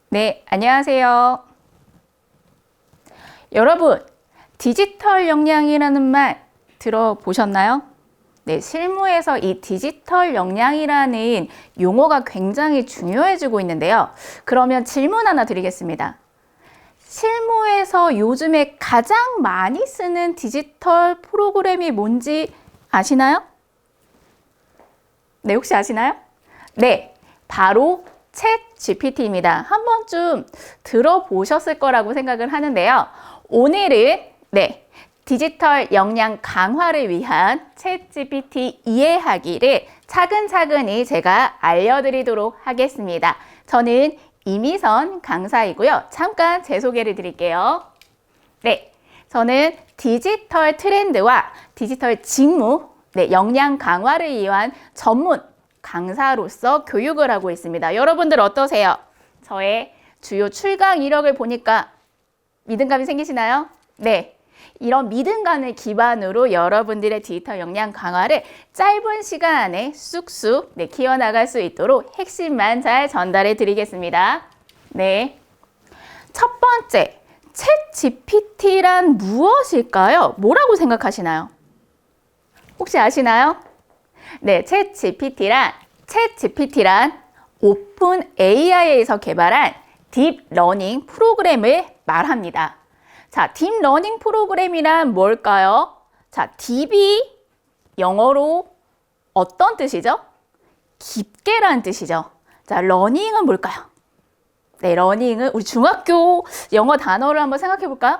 네, 안녕하세요. 여러분, 디지털 역량이라는 말 들어보셨나요? 네, 실무에서 이 디지털 역량이라는 용어가 굉장히 중요해지고 있는데요. 그러면 질문 하나 드리겠습니다. 실무에서 요즘에 가장 많이 쓰는 디지털 프로그램이 뭔지 아시나요? 네, 혹시 아시나요? 네, 바로 챗 GPT입니다. 한 번쯤 들어보셨을 거라고 생각을 하는데요. 오늘은 디지털 역량 강화를 위한 챗 GPT 이해하기를 차근차근히 제가 알려드리도록 하겠습니다. 저는 이미선 강사이고요. 잠깐 제 소개를 드릴게요. 네, 저는 디지털 트렌드와 디지털 직무, 역량 강화를 위한 전문 강사로서 교육을 하고 있습니다. 여러분들 어떠세요? 저의 주요 출강 이력을 보니까 믿음감이 생기시나요? 네. 이런 믿음감을 기반으로 여러분들의 디지털 역량 강화를 짧은 시간 안에 쑥쑥 키워나갈 수 있도록 핵심만 잘 전달해 드리겠습니다. 네. 첫 번째, 챗 GPT란 무엇일까요? 뭐라고 생각하시나요? 혹시 아시나요? 네, 챗 GPT란 오픈 AI에서 개발한 딥러닝 프로그램을 말합니다. 자, 딥러닝 프로그램이란 뭘까요? 자, 딥이 영어로 어떤 뜻이죠? 깊게라는 뜻이죠. 자, 러닝은 뭘까요? 네, 러닝은 우리 중학교 영어 단어를 한번 생각해 볼까요?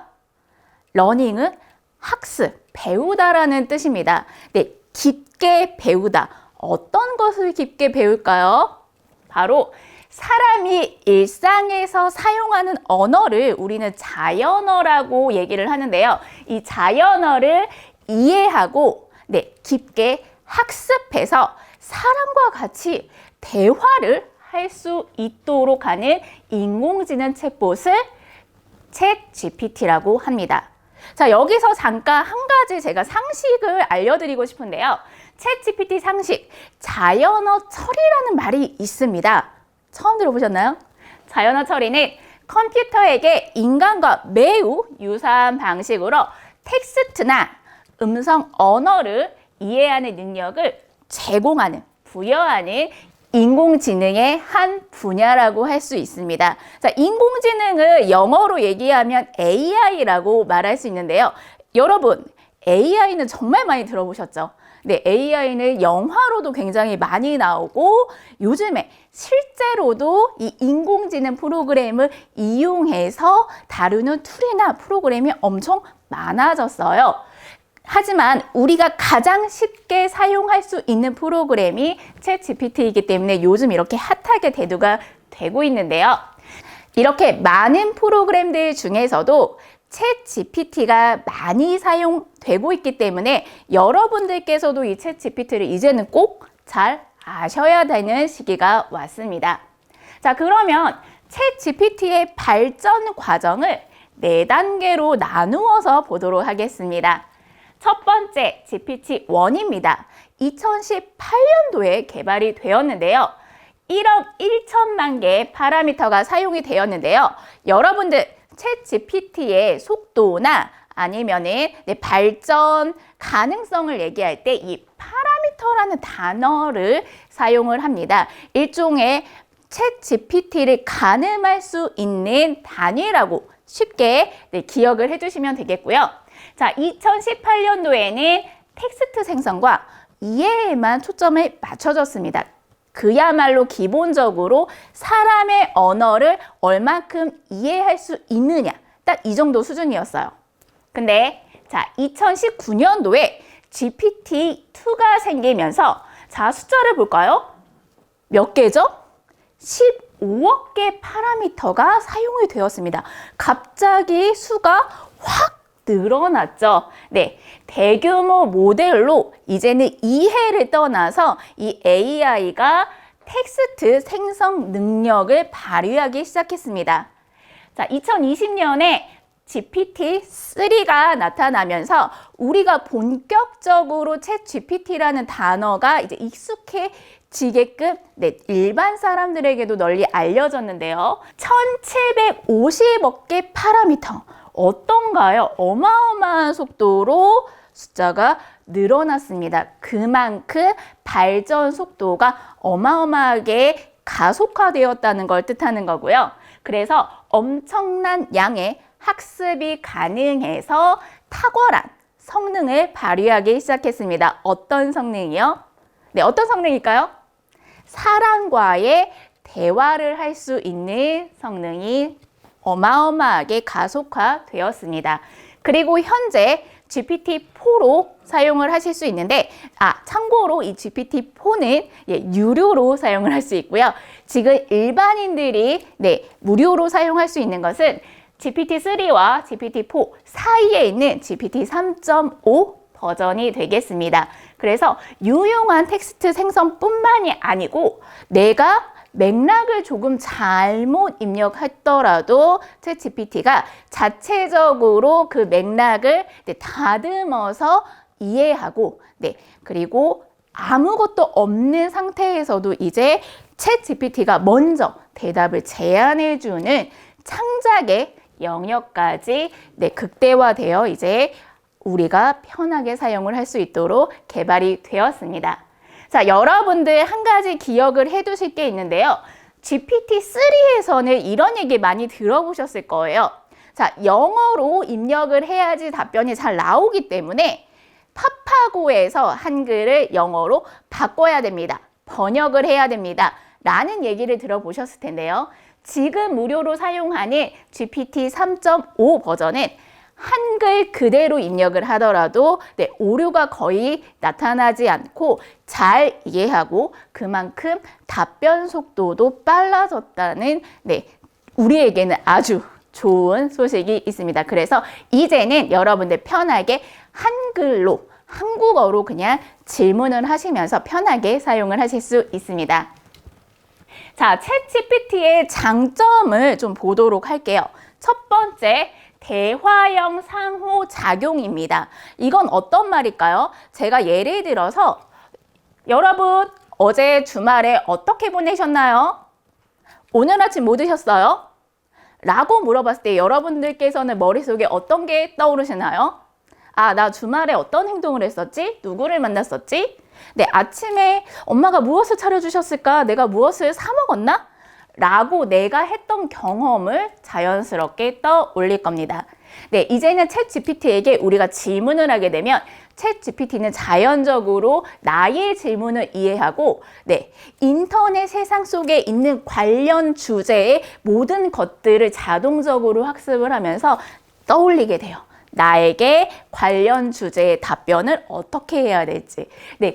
러닝은 학습, 배우다라는 뜻입니다. 네, 깊게 배우다. 어떤 것을 깊게 배울까요? 바로 사람이 일상에서 사용하는 언어를 우리는 자연어라고 얘기를 하는데요. 이 자연어를 이해하고 깊게 학습해서 사람과 같이 대화를 할 수 있도록 하는 인공지능 챗봇을 챗 GPT라고 합니다. 자, 여기서 잠깐 한 가지 제가 상식을 알려드리고 싶은데요. 챗 GPT 상식, 자연어 처리라는 말이 있습니다. 처음 들어보셨나요? 자연어 처리는 컴퓨터에게 인간과 매우 유사한 방식으로 텍스트나 음성 언어를 이해하는 능력을 제공하는, 부여하는 인공지능의 한 분야라고 할 수 있습니다. 자, 인공지능을 영어로 얘기하면 AI라고 말할 수 있는데요. 여러분, AI는 정말 많이 들어보셨죠? 네, AI는 영화로도 굉장히 많이 나오고 요즘에 실제로도 이 인공지능 프로그램을 이용해서 다루는 툴이나 프로그램이 엄청 많아졌어요. 하지만 우리가 가장 쉽게 사용할 수 있는 프로그램이 챗 GPT이기 때문에 요즘 이렇게 핫하게 대두가 되고 있는데요. 이렇게 많은 프로그램들 중에서도 챗 GPT가 많이 사용되고 있기 때문에 여러분들께서도 이 챗 GPT를 이제는 꼭 잘 아셔야 되는 시기가 왔습니다. 자, 그러면 챗 GPT의 발전 과정을 4단계로 나누어서 보도록 하겠습니다. 첫 번째, GPT-1입니다. 2018년도에 개발이 되었는데요. 1억 1천만 개의 파라미터가 사용이 되었는데요. 여러분들 챗 GPT의 속도나 아니면은 발전 가능성을 얘기할 때 이 파라미터라는 단어를 사용을 합니다. 일종의 챗 GPT를 가늠할 수 있는 단위라고 쉽게 기억을 해주시면 되겠고요. 자, 2018년도에는 텍스트 생성과 이해에만 초점을 맞춰줬습니다. 그야말로 기본적으로 사람의 언어를 얼만큼 이해할 수 있느냐, 딱 이 정도 수준이었어요. 근데 자, 2019년도에 GPT-2가 생기면서 자, 숫자를 볼까요? 몇 개죠? 15억 개 파라미터가 사용이 되었습니다. 갑자기 수가 확 늘어났죠. 네, 대규모 모델로 이제는 이해를 떠나서 이 AI가 텍스트 생성 능력을 발휘하기 시작했습니다. 자, 2020년에 GPT-3가 나타나면서 우리가 본격적으로 챗 GPT라는 단어가 이제 익숙해지게끔 일반 사람들에게도 널리 알려졌는데요. 1750억 개 파라미터. 어떤가요? 어마어마한 속도로 숫자가 늘어났습니다. 그만큼 발전 속도가 어마어마하게 가속화되었다는 걸 뜻하는 거고요. 그래서 엄청난 양의 학습이 가능해서 탁월한 성능을 발휘하기 시작했습니다. 어떤 성능이요? 네, 어떤 성능일까요? 사람과의 대화를 할 수 있는 성능이 어마어마하게 가속화되었습니다. 그리고 현재 GPT-4로 사용을 하실 수 있는데, 참고로 이 GPT-4는 유료로 사용을 할 수 있고요. 지금 일반인들이 무료로 사용할 수 있는 것은 GPT-3와 GPT-4 사이에 있는 GPT-3.5 버전이 되겠습니다. 그래서 유용한 텍스트 생성뿐만이 아니고 내가 맥락을 조금 잘못 입력했더라도 챗 GPT가 자체적으로 그 맥락을 다듬어서 이해하고 그리고 아무것도 없는 상태에서도 이제 챗 GPT가 먼저 대답을 제안해주는 창작의 영역까지 극대화되어 이제 우리가 편하게 사용을 할 수 있도록 개발이 되었습니다. 자, 여러분들 한 가지 기억을 해 두실 게 있는데요. GPT-3에서는 이런 얘기 많이 들어보셨을 거예요. 자, 영어로 입력을 해야지 답변이 잘 나오기 때문에 파파고에서 한글을 영어로 바꿔야 됩니다. 번역을 해야 됩니다. 라는 얘기를 들어보셨을 텐데요. 지금 무료로 사용하는 GPT 3.5 버전은 한글 그대로 입력을 하더라도 오류가 거의 나타나지 않고 잘 이해하고 그만큼 답변 속도도 빨라졌다는 우리에게는 아주 좋은 소식이 있습니다. 그래서 이제는 여러분들 편하게 한글로 한국어로 그냥 질문을 하시면서 편하게 사용을 하실 수 있습니다. 자, 챗 GPT의 장점을 좀 보도록 할게요. 첫 번째, 대화형 상호작용입니다. 이건 어떤 말일까요? 제가 예를 들어서 여러분 어제 주말에 어떻게 보내셨나요? 오늘 아침 뭐 드셨어요? 라고 물어봤을 때 여러분들께서는 머릿속에 어떤 게 떠오르시나요? 나 주말에 어떤 행동을 했었지? 누구를 만났었지? 아침에 엄마가 무엇을 차려주셨을까? 내가 무엇을 사 먹었나? 라고 내가 했던 경험을 자연스럽게 떠올릴 겁니다. 이제는 챗 GPT에게 우리가 질문을 하게 되면 챗 GPT는 자연적으로 나의 질문을 이해하고 인터넷 세상 속에 있는 관련 주제의 모든 것들을 자동적으로 학습을 하면서 떠올리게 돼요. 나에게 관련 주제의 답변을 어떻게 해야 될지.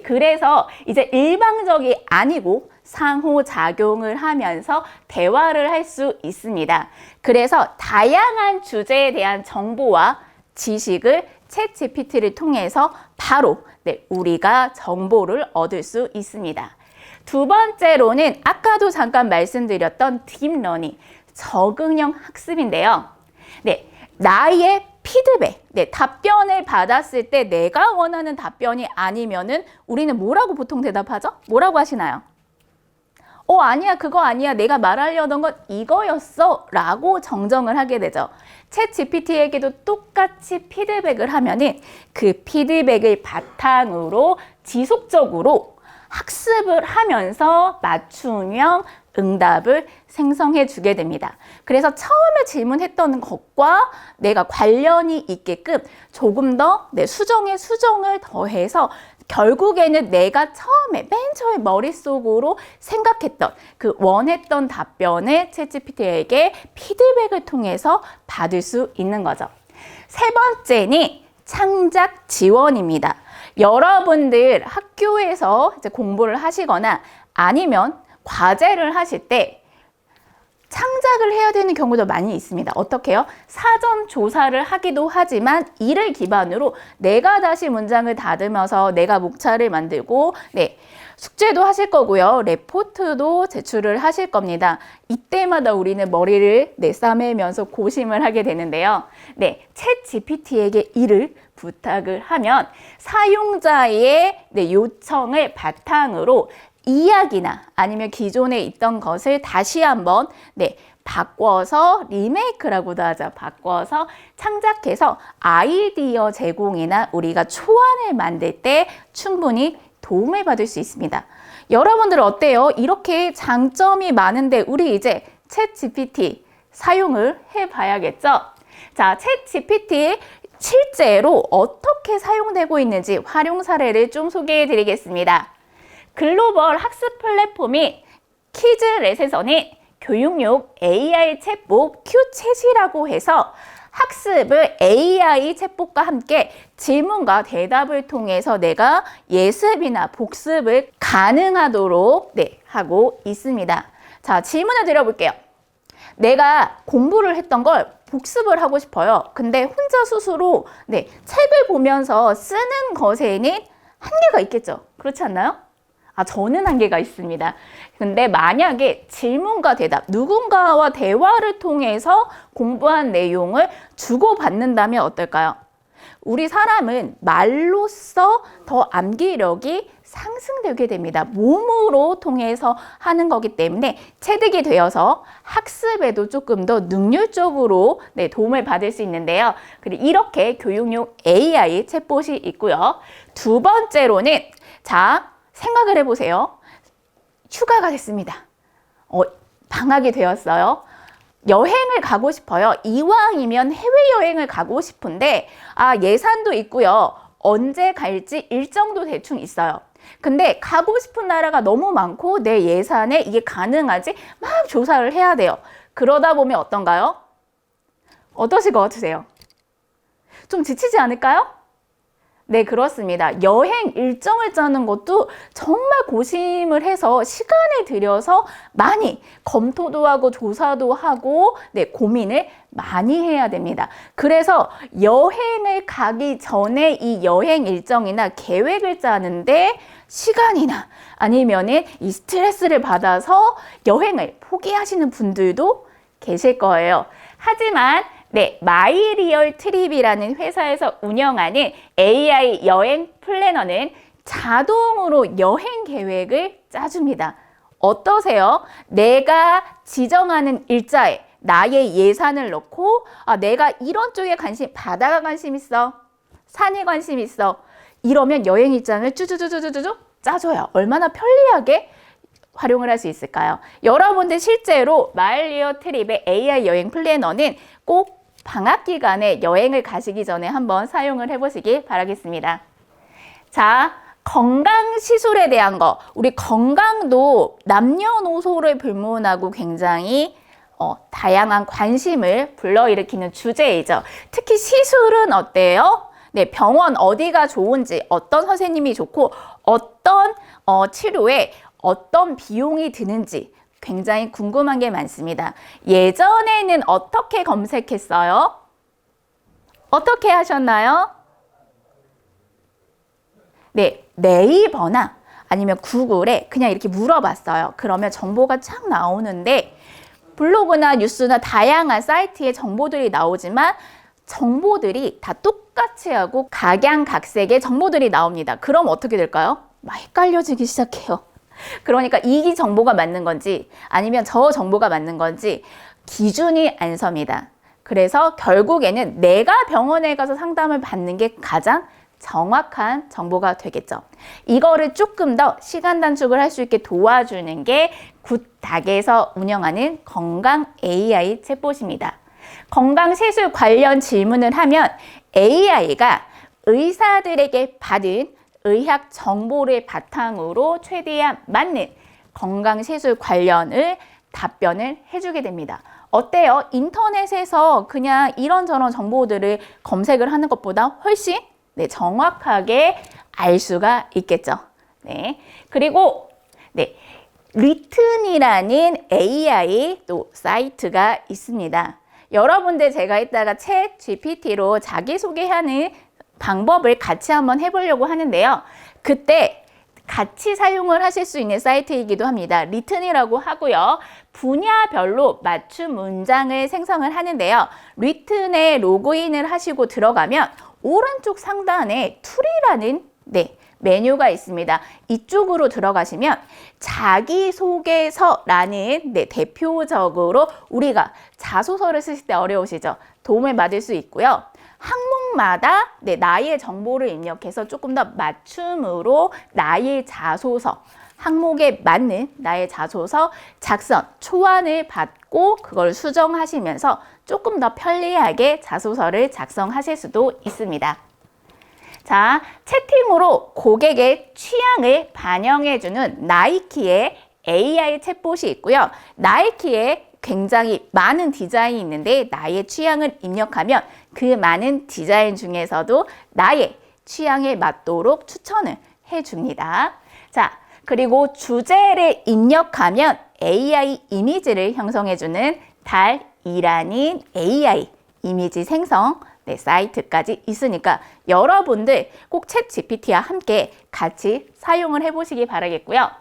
그래서 이제 일방적이 아니고 상호작용을 하면서 대화를 할 수 있습니다. 그래서 다양한 주제에 대한 정보와 지식을 챗 GPT를 통해서 바로 우리가 정보를 얻을 수 있습니다. 두 번째로는 아까도 잠깐 말씀드렸던 딥러닝, 적응형 학습인데요. 나의 피드백, 답변을 받았을 때 내가 원하는 답변이 아니면은 우리는 뭐라고 보통 대답하죠? 뭐라고 하시나요? 아니야, 그거 아니야. 내가 말하려던 건 이거였어. 라고 정정을 하게 되죠. 챗 GPT에게도 똑같이 피드백을 하면은 그 피드백을 바탕으로 지속적으로 학습을 하면서 맞춤형 응답을 생성해 주게 됩니다. 그래서 처음에 질문했던 것과 내가 관련이 있게끔 조금 더 수정에 수정을 더해서 결국에는 내가 맨 처음에 머릿속으로 생각했던 그 원했던 답변을 챗 GPT에게 피드백을 통해서 받을 수 있는 거죠. 세 번째는 창작 지원입니다. 여러분들 학교에서 이제 공부를 하시거나 아니면 과제를 하실 때 창작을 해야 되는 경우도 많이 있습니다. 어떻게 해요? 사전 조사를 하기도 하지만 이를 기반으로 내가 다시 문장을 다듬어서 내가 목차를 만들고 숙제도 하실 거고요. 레포트도 제출을 하실 겁니다. 이때마다 우리는 머리를 싸매면서 고심을 하게 되는데요. 네, 챗 GPT에게 이를 부탁을 하면 사용자의 요청을 바탕으로 이야기나 아니면 기존에 있던 것을 다시 한번 바꿔서 리메이크라고도 하죠. 바꿔서 창작해서 아이디어 제공이나 우리가 초안을 만들 때 충분히 도움을 받을 수 있습니다. 여러분들 어때요? 이렇게 장점이 많은데 우리 이제 챗 GPT 사용을 해봐야겠죠? 자, 챗 GPT 실제로 어떻게 사용되고 있는지 활용 사례를 좀 소개해 드리겠습니다. 글로벌 학습 플랫폼인 키즈렛에서는 교육용 AI 챗봇 큐챗이라고 해서 학습을 AI 챗봇과 함께 질문과 대답을 통해서 내가 예습이나 복습을 가능하도록 하고 있습니다. 자, 질문을 드려볼게요. 내가 공부를 했던 걸 복습을 하고 싶어요. 근데 혼자 스스로 책을 보면서 쓰는 것에는 한계가 있겠죠. 그렇지 않나요? 저는 한계가 있습니다. 근데 만약에 질문과 대답, 누군가와 대화를 통해서 공부한 내용을 주고받는다면 어떨까요? 우리 사람은 말로써 더 암기력이 상승되게 됩니다. 몸으로 통해서 하는 거기 때문에 체득이 되어서 학습에도 조금 더 능률적으로 도움을 받을 수 있는데요. 그리고 이렇게 교육용 AI 챗봇이 있고요. 두 번째로는 생각을 해보세요. 휴가가 됐습니다. 방학이 되었어요. 여행을 가고 싶어요. 이왕이면 해외여행을 가고 싶은데 예산도 있고요. 언제 갈지 일정도 대충 있어요. 근데 가고 싶은 나라가 너무 많고 내 예산에 이게 가능한지 막 조사를 해야 돼요. 그러다 보면 어떤가요? 어떠실 것 같으세요? 좀 지치지 않을까요? 네, 그렇습니다. 여행 일정을 짜는 것도 정말 고심을 해서 시간을 들여서 많이 검토도 하고 조사도 하고 고민을 많이 해야 됩니다. 그래서 여행을 가기 전에 이 여행 일정이나 계획을 짜는데 시간이나 아니면은 이 스트레스를 받아서 여행을 포기하시는 분들도 계실 거예요. 하지만 마이리얼 트립이라는 회사에서 운영하는 AI 여행 플래너는 자동으로 여행 계획을 짜줍니다. 어떠세요? 내가 지정하는 일자에 나의 예산을 넣고 내가 이런 쪽에 바다가 관심 있어. 산에 관심 있어. 이러면 여행 일정을 쭈쭈쭈쭈쭈쭈 짜줘요. 얼마나 편리하게 활용을 할 수 있을까요? 여러분들 실제로 마이리얼 트립의 AI 여행 플래너는 꼭 방학 기간에 여행을 가시기 전에 한번 사용을 해보시기 바라겠습니다. 자, 건강 시술에 대한 거. 우리 건강도 남녀노소를 불문하고 굉장히 다양한 관심을 불러일으키는 주제이죠. 특히 시술은 어때요? 병원 어디가 좋은지, 어떤 선생님이 좋고, 어떤 치료에 어떤 비용이 드는지 굉장히 궁금한 게 많습니다. 예전에는 어떻게 검색했어요? 어떻게 하셨나요? 네이버나 아니면 구글에 그냥 이렇게 물어봤어요. 그러면 정보가 쫙 나오는데 블로그나 뉴스나 다양한 사이트에 정보들이 나오지만 정보들이 다 똑같이 하고 각양각색의 정보들이 나옵니다. 그럼 어떻게 될까요? 막 헷갈려지기 시작해요. 그러니까 이 정보가 맞는 건지 아니면 저 정보가 맞는 건지 기준이 안 섭니다. 그래서 결국에는 내가 병원에 가서 상담을 받는 게 가장 정확한 정보가 되겠죠. 이거를 조금 더 시간 단축을 할 수 있게 도와주는 게 굿닥에서 운영하는 건강 AI 챗봇입니다. 건강 시술 관련 질문을 하면 AI가 의사들에게 받은 의학 정보를 바탕으로 최대한 맞는 건강시술 관련을 답변을 해주게 됩니다. 어때요? 인터넷에서 그냥 이런저런 정보들을 검색을 하는 것보다 훨씬 정확하게 알 수가 있겠죠. 그리고 리튼이라는 AI 또 사이트가 있습니다. 여러분들 제가 이따가 챗 GPT로 자기소개하는 방법을 같이 한번 해보려고 하는데요. 그때 같이 사용을 하실 수 있는 사이트이기도 합니다. 리튼이라고 하고요. 분야별로 맞춤 문장을 생성을 하는데요. 리튼에 로그인을 하시고 들어가면 오른쪽 상단에 툴이라는 메뉴가 있습니다. 이쪽으로 들어가시면 자기소개서라는 대표적으로 우리가 자소서를 쓰실 때 어려우시죠? 도움을 받을 수 있고요. 항목마다 나의 정보를 입력해서 조금 더 맞춤으로 나의 자소서, 항목에 맞는 나의 자소서 작성, 초안을 받고 그걸 수정하시면서 조금 더 편리하게 자소서를 작성하실 수도 있습니다. 자, 채팅으로 고객의 취향을 반영해주는 나이키의 AI 챗봇이 있고요. 나이키에 굉장히 많은 디자인이 있는데 나의 취향을 입력하면 그 많은 디자인 중에서도 나의 취향에 맞도록 추천을 해줍니다. 자, 그리고 주제를 입력하면 AI 이미지를 형성해주는 달이라는 AI 이미지 생성 사이트까지 있으니까 여러분들 꼭 챗 GPT와 함께 같이 사용을 해보시기 바라겠고요.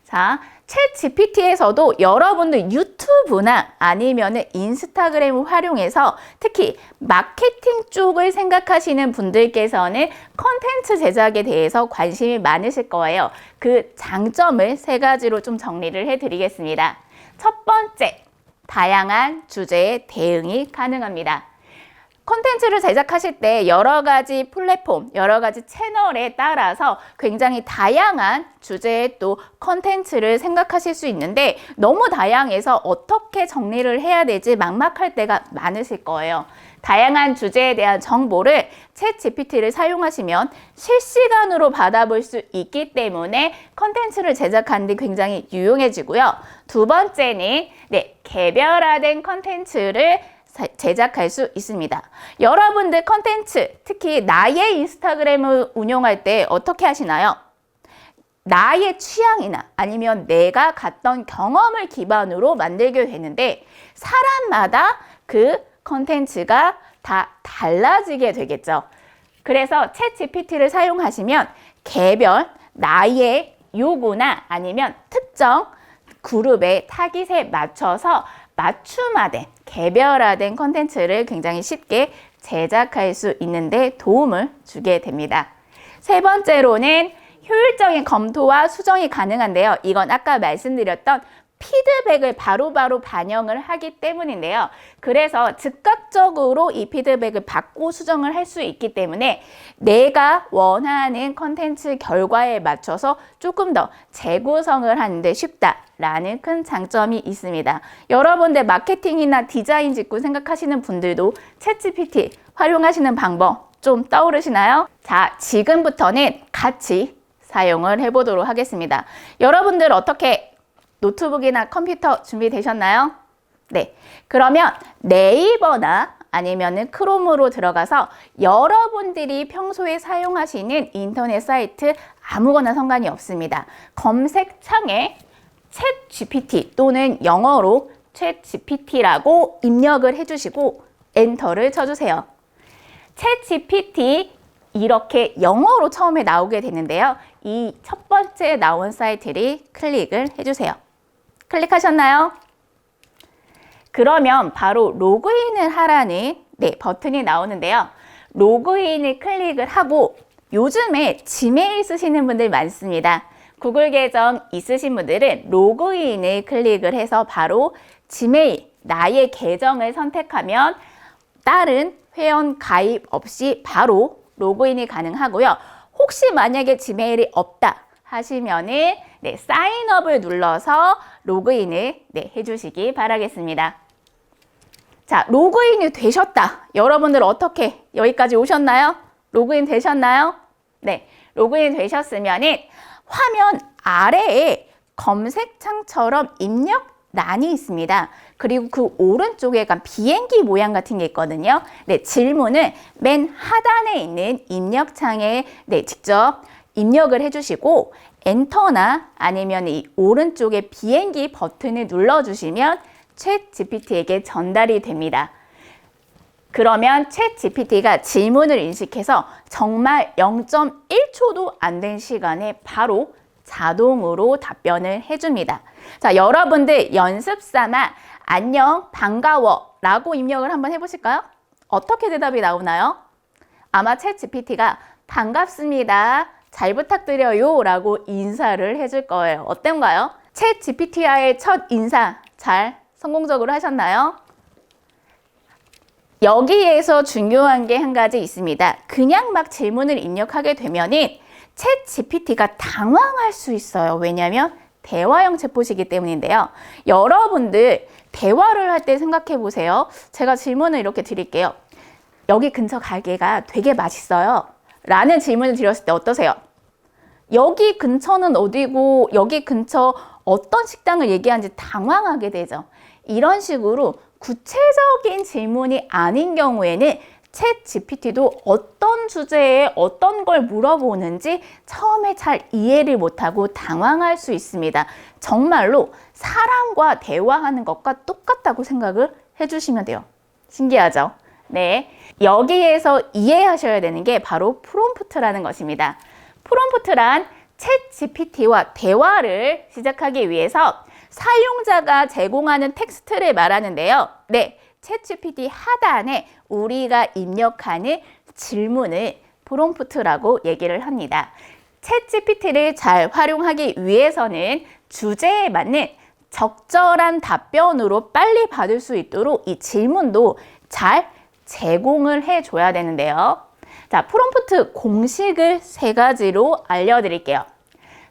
자, 챗 GPT에서도 여러분들 유튜브나 아니면 인스타그램을 활용해서 특히 마케팅 쪽을 생각하시는 분들께서는 콘텐츠 제작에 대해서 관심이 많으실 거예요. 그 장점을 3가지로 좀 정리를 해드리겠습니다. 첫 번째, 다양한 주제에 대응이 가능합니다. 콘텐츠를 제작하실 때 여러 가지 플랫폼, 여러 가지 채널에 따라서 굉장히 다양한 주제의 또 콘텐츠를 생각하실 수 있는데 너무 다양해서 어떻게 정리를 해야 될지 막막할 때가 많으실 거예요. 다양한 주제에 대한 정보를 챗 GPT를 사용하시면 실시간으로 받아볼 수 있기 때문에 콘텐츠를 제작하는 데 굉장히 유용해지고요. 두 번째는 개별화된 콘텐츠를 제작할 수 있습니다. 여러분들 컨텐츠, 특히 나의 인스타그램을 운영할 때 어떻게 하시나요? 나의 취향이나 아니면 내가 갔던 경험을 기반으로 만들게 되는데 사람마다 그 컨텐츠가 다 달라지게 되겠죠. 그래서 챗 GPT를 사용하시면 개별 나의 요구나 아니면 특정 그룹의 타깃에 맞춰서 맞춤화된 개별화된 콘텐츠를 굉장히 쉽게 제작할 수 있는데 도움을 주게 됩니다. 세 번째로는 효율적인 검토와 수정이 가능한데요. 이건 아까 말씀드렸던 피드백을 바로바로 반영을 하기 때문인데요. 그래서 즉각적으로 이 피드백을 받고 수정을 할 수 있기 때문에 내가 원하는 콘텐츠 결과에 맞춰서 조금 더 재구성을 하는데 쉽다라는 큰 장점이 있습니다. 여러분들 마케팅이나 디자인 짓고 생각하시는 분들도 챗 GPT 활용하시는 방법 좀 떠오르시나요? 자, 지금부터는 같이 사용을 해보도록 하겠습니다. 여러분들 어떻게 노트북이나 컴퓨터 준비되셨나요? 네. 그러면 네이버나 아니면은 크롬으로 들어가서 여러분들이 평소에 사용하시는 인터넷 사이트 아무거나 상관이 없습니다. 검색창에 챗 GPT 또는 영어로 챗 GPT라고 입력을 해주시고 엔터를 쳐주세요. 챗 GPT 이렇게 영어로 처음에 나오게 되는데요. 이 첫 번째 나온 사이트를 클릭을 해주세요. 클릭하셨나요? 그러면 바로 로그인을 하라는 버튼이 나오는데요. 로그인을 클릭을 하고 요즘에 지메일 쓰시는 분들 많습니다. 구글 계정 있으신 분들은 로그인을 클릭을 해서 바로 지메일, 나의 계정을 선택하면 다른 회원 가입 없이 바로 로그인이 가능하고요. 혹시 만약에 지메일이 없다 하시면은 사인업을 눌러서 로그인을 해주시기 바라겠습니다. 자, 로그인이 되셨다. 여러분들 어떻게 여기까지 오셨나요? 로그인 되셨나요? 네, 로그인 되셨으면은 화면 아래에 검색창처럼 입력란이 있습니다. 그리고 그 오른쪽에 약간 비행기 모양 같은 게 있거든요. 질문을 맨 하단에 있는 입력창에 직접 입력을 해주시고 엔터나 아니면 이 오른쪽에 비행기 버튼을 눌러주시면 챗 GPT에게 전달이 됩니다. 그러면 챗GPT가 질문을 인식해서 정말 0.1초도 안 된 시간에 바로 자동으로 답변을 해줍니다. 자, 여러분들 연습 삼아 안녕, 반가워 라고 입력을 한번 해보실까요? 어떻게 대답이 나오나요? 아마 챗GPT가 반갑습니다, 잘 부탁드려요 라고 인사를 해줄 거예요. 어떤가요? 챗GPT와의 첫 인사 잘 성공적으로 하셨나요? 여기에서 중요한 게 한 가지 있습니다. 그냥 막 질문을 입력하게 되면은 챗GPT가 당황할 수 있어요. 왜냐하면 대화형 챗봇이기 때문인데요. 여러분들 대화를 할 때 생각해 보세요. 제가 질문을 이렇게 드릴게요. 여기 근처 가게가 되게 맛있어요 라는 질문을 드렸을 때 어떠세요? 여기 근처는 어디고 여기 근처 어떤 식당을 얘기하는지 당황하게 되죠. 이런 식으로 구체적인 질문이 아닌 경우에는 챗GPT도 어떤 주제에 어떤 걸 물어보는지 처음에 잘 이해를 못하고 당황할 수 있습니다. 정말로 사람과 대화하는 것과 똑같다고 생각을 해주시면 돼요. 신기하죠? 네, 여기에서 이해하셔야 되는 게 바로 프롬프트라는 것입니다. 프롬프트란 챗GPT와 대화를 시작하기 위해서 사용자가 제공하는 텍스트를 말하는데요. 네, 챗GPT 하단에 우리가 입력하는 질문을 프롬프트라고 얘기를 합니다. 챗GPT를 잘 활용하기 위해서는 주제에 맞는 적절한 답변으로 빨리 받을 수 있도록 이 질문도 잘 제공을 해줘야 되는데요. 자, 프롬프트 공식을 3가지로 알려드릴게요.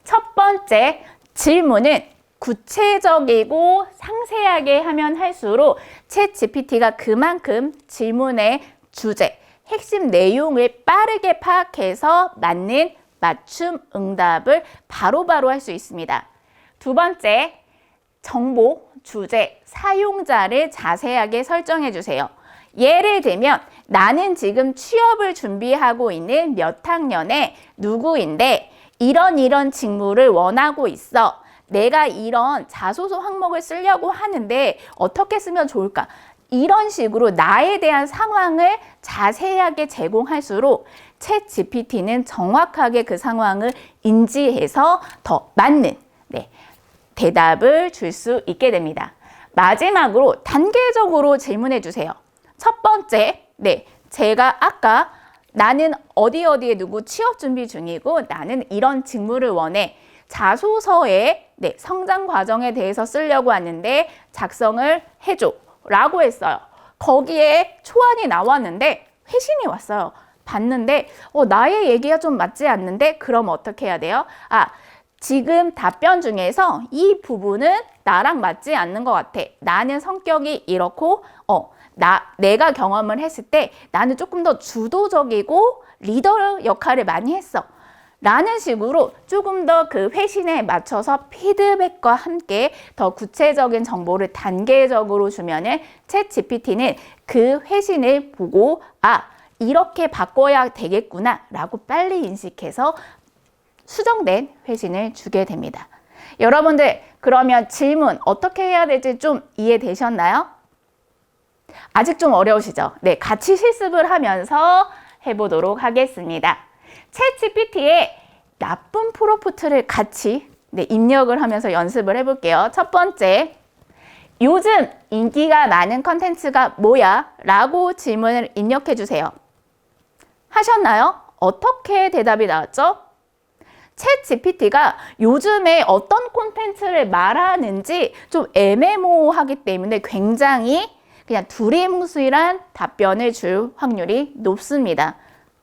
첫 번째, 질문은 구체적이고 상세하게 하면 할수록 챗GPT가 그만큼 질문의 주제, 핵심 내용을 빠르게 파악해서 맞는 맞춤 응답을 바로바로 할 수 있습니다. 두 번째, 정보, 주제, 사용자를 자세하게 설정해 주세요. 예를 들면 나는 지금 취업을 준비하고 있는 몇 학년의 누구인데 이런 직무를 원하고 있어. 내가 이런 자소서 항목을 쓰려고 하는데 어떻게 쓰면 좋을까? 이런 식으로 나에 대한 상황을 자세하게 제공할수록 챗GPT는 정확하게 그 상황을 인지해서 더 맞는 대답을 줄 수 있게 됩니다. 마지막으로 단계적으로 질문해 주세요. 첫 번째, 제가 아까 나는 어디에 누구 취업 준비 중이고 나는 이런 직무를 원해. 자소서에 성장 과정에 대해서 쓰려고 하는데 작성을 해줘 라고 했어요. 거기에 초안이 나왔는데 회신이 왔어요. 봤는데 나의 얘기가 좀 맞지 않는데 그럼 어떻게 해야 돼요? 지금 답변 중에서 이 부분은 나랑 맞지 않는 것 같아. 나는 성격이 이렇고 내가 경험을 했을 때 나는 조금 더 주도적이고 리더 역할을 많이 했어 라는 식으로 조금 더 그 회신에 맞춰서 피드백과 함께 더 구체적인 정보를 단계적으로 주면은 챗GPT는 그 회신을 보고 이렇게 바꿔야 되겠구나 라고 빨리 인식해서 수정된 회신을 주게 됩니다. 여러분들 그러면 질문 어떻게 해야 될지 좀 이해되셨나요? 아직 좀 어려우시죠? 같이 실습을 하면서 해보도록 하겠습니다. 챗GPT의 나쁜 프롬프트를 같이 입력을 하면서 연습을 해볼게요. 첫 번째, 요즘 인기가 많은 컨텐츠가 뭐야? 라고 질문을 입력해 주세요. 하셨나요? 어떻게 대답이 나왔죠? 챗GPT가 요즘에 어떤 콘텐츠를 말하는지 좀 애매모호하기 때문에 굉장히 그냥 두리뭉술한 답변을 줄 확률이 높습니다.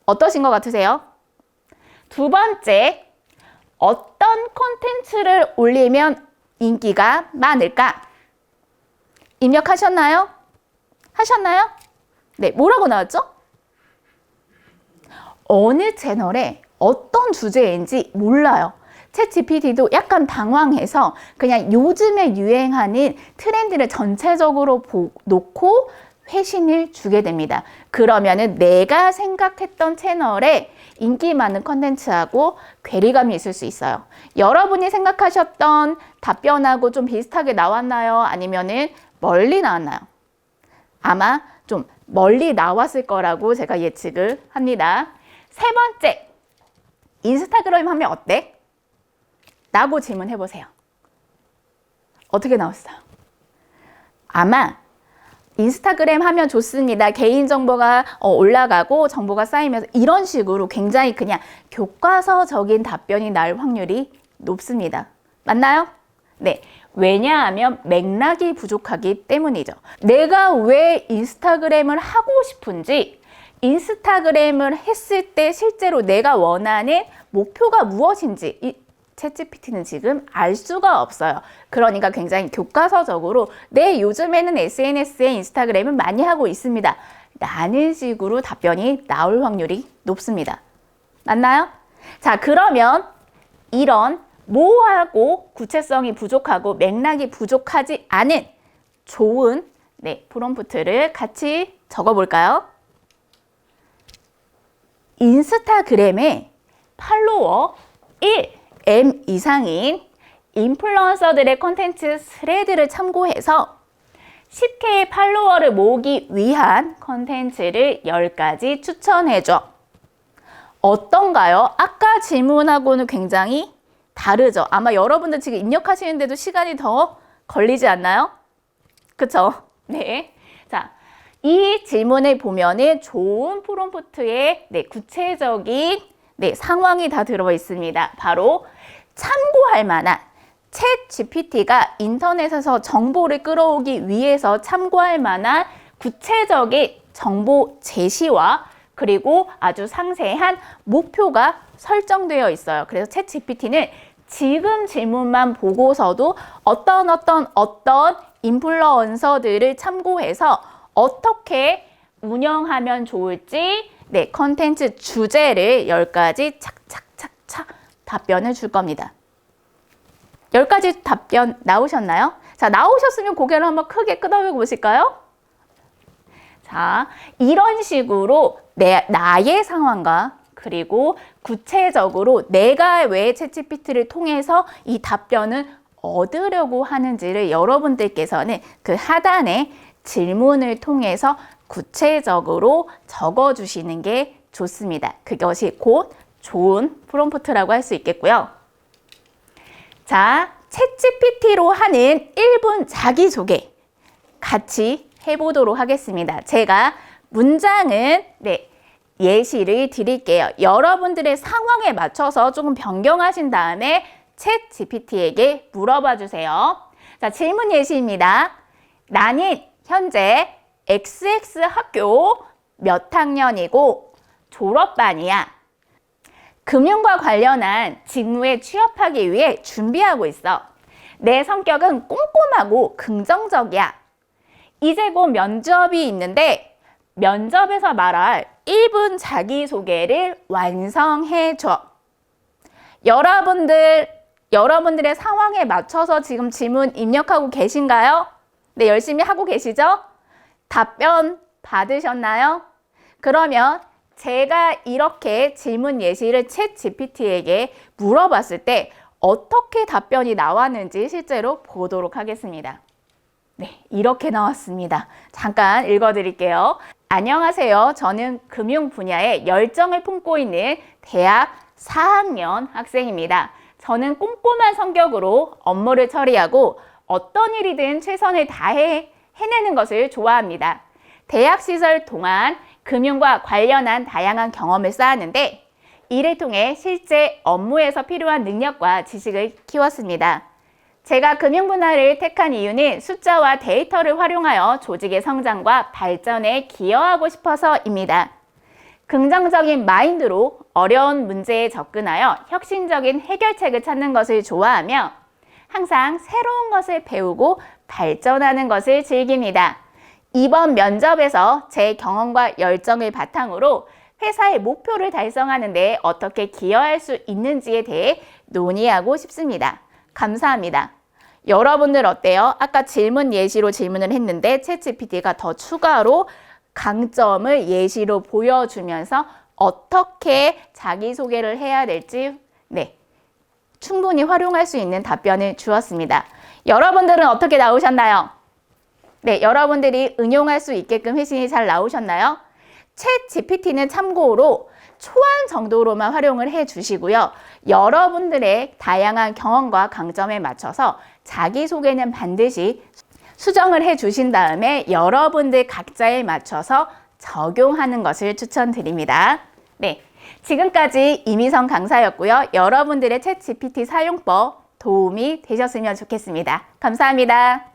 어떠신 것 같으세요? 두 번째, 어떤 콘텐츠를 올리면 인기가 많을까? 입력하셨나요? 하셨나요? 뭐라고 나왔죠? 어느 채널에 어떤 주제인지 몰라요. 챗GPT도 약간 당황해서 그냥 요즘에 유행하는 트렌드를 전체적으로 놓고 회신을 주게 됩니다. 그러면은 내가 생각했던 채널에 인기 많은 컨텐츠하고 괴리감이 있을 수 있어요. 여러분이 생각하셨던 답변하고 좀 비슷하게 나왔나요? 아니면은 멀리 나왔나요? 아마 좀 멀리 나왔을 거라고 제가 예측을 합니다. 세 번째, 인스타그램 하면 어때? 라고 질문해 보세요. 어떻게 나왔어요? 아마 인스타그램 하면 좋습니다. 개인정보가 올라가고 정보가 쌓이면서 이런 식으로 굉장히 그냥 교과서적인 답변이 나올 확률이 높습니다. 맞나요? 네. 왜냐하면 맥락이 부족하기 때문이죠. 내가 왜 인스타그램을 하고 싶은지, 인스타그램을 했을 때 실제로 내가 원하는 목표가 무엇인지 이 챗GPT는 지금 알 수가 없어요. 그러니까 굉장히 교과서적으로 네, 요즘에는 SNS에 인스타그램을 많이 하고 있습니다. 라는 식으로 답변이 나올 확률이 높습니다. 맞나요? 자, 그러면 이런 모호하고 구체성이 부족하고 맥락이 부족하지 않은 좋은 프롬프트를 같이 적어볼까요? 인스타그램에 팔로워 1M 이상인 인플루언서들의 콘텐츠 스레드를 참고해서 10K 팔로워를 모으기 위한 콘텐츠를 10가지 추천해줘. 어떤가요? 아까 질문하고는 굉장히 다르죠. 아마 여러분들 지금 입력하시는데도 시간이 더 걸리지 않나요? 그쵸? 네. 자, 이 질문을 보면은 좋은 프롬프트에 구체적인 상황이 다 들어 있습니다. 바로 참고할 만한 챗 GPT가 인터넷에서 정보를 끌어오기 위해서 참고할 만한 구체적인 정보 제시와 그리고 아주 상세한 목표가 설정되어 있어요. 그래서 챗 GPT는 지금 질문만 보고서도 어떤 인플루언서들을 참고해서 어떻게 운영하면 좋을지 컨텐츠 주제를 10가지 착착착착 답변을 줄 겁니다. 10가지 답변 나오셨나요? 자, 나오셨으면 고개를 한번 크게 끄덕여 보실까요? 자, 이런 식으로 나의 상황과 그리고 구체적으로 내가 왜 챗GPT를 통해서 이 답변을 얻으려고 하는지를 여러분들께서는 그 하단에 질문을 통해서 구체적으로 적어주시는 게 좋습니다. 그것이 곧 좋은 프롬프트라고 할 수 있겠고요. 자, 챗GPT로 하는 1분 자기소개 같이 해보도록 하겠습니다. 제가 문장은 예시를 드릴게요. 여러분들의 상황에 맞춰서 조금 변경하신 다음에 챗GPT에게 물어봐 주세요. 자, 질문 예시입니다. 나는 현재 XX 학교 몇 학년이고 졸업반이야. 금융과 관련한 직무에 취업하기 위해 준비하고 있어. 내 성격은 꼼꼼하고 긍정적이야. 이제 곧 면접이 있는데 면접에서 말할 1분 자기소개를 완성해줘. 여러분들의 상황에 맞춰서 지금 질문 입력하고 계신가요? 네, 열심히 하고 계시죠? 답변 받으셨나요? 그러면 제가 이렇게 질문 예시를 챗 GPT에게 물어봤을 때 어떻게 답변이 나왔는지 실제로 보도록 하겠습니다. 네, 이렇게 나왔습니다. 잠깐 읽어드릴게요. 안녕하세요. 저는 금융 분야에 열정을 품고 있는 대학 4학년 학생입니다. 저는 꼼꼼한 성격으로 업무를 처리하고 어떤 일이든 최선을 다해 해내는 것을 좋아합니다. 대학 시절 동안 금융과 관련한 다양한 경험을 쌓았는데 이를 통해 실제 업무에서 필요한 능력과 지식을 키웠습니다. 제가 금융 분야를 택한 이유는 숫자와 데이터를 활용하여 조직의 성장과 발전에 기여하고 싶어서입니다. 긍정적인 마인드로 어려운 문제에 접근하여 혁신적인 해결책을 찾는 것을 좋아하며 항상 새로운 것을 배우고 발전하는 것을 즐깁니다. 이번 면접에서 제 경험과 열정을 바탕으로 회사의 목표를 달성하는 데 어떻게 기여할 수 있는지에 대해 논의하고 싶습니다. 감사합니다. 여러분들 어때요? 아까 질문 예시로 질문을 했는데 챗GPT가 더 추가로 강점을 예시로 보여주면서 어떻게 자기소개를 해야 될지 충분히 활용할 수 있는 답변을 주었습니다. 여러분들은 어떻게 나오셨나요? 네, 여러분들이 응용할 수 있게끔 회신이 잘 나오셨나요? 챗 GPT는 참고로 초안 정도로만 활용을 해 주시고요. 여러분들의 다양한 경험과 강점에 맞춰서 자기소개는 반드시 수정을 해 주신 다음에 여러분들 각자에 맞춰서 적용하는 것을 추천드립니다. 네, 지금까지 이미선 강사였고요. 여러분들의 챗 GPT 사용법 도움이 되셨으면 좋겠습니다. 감사합니다.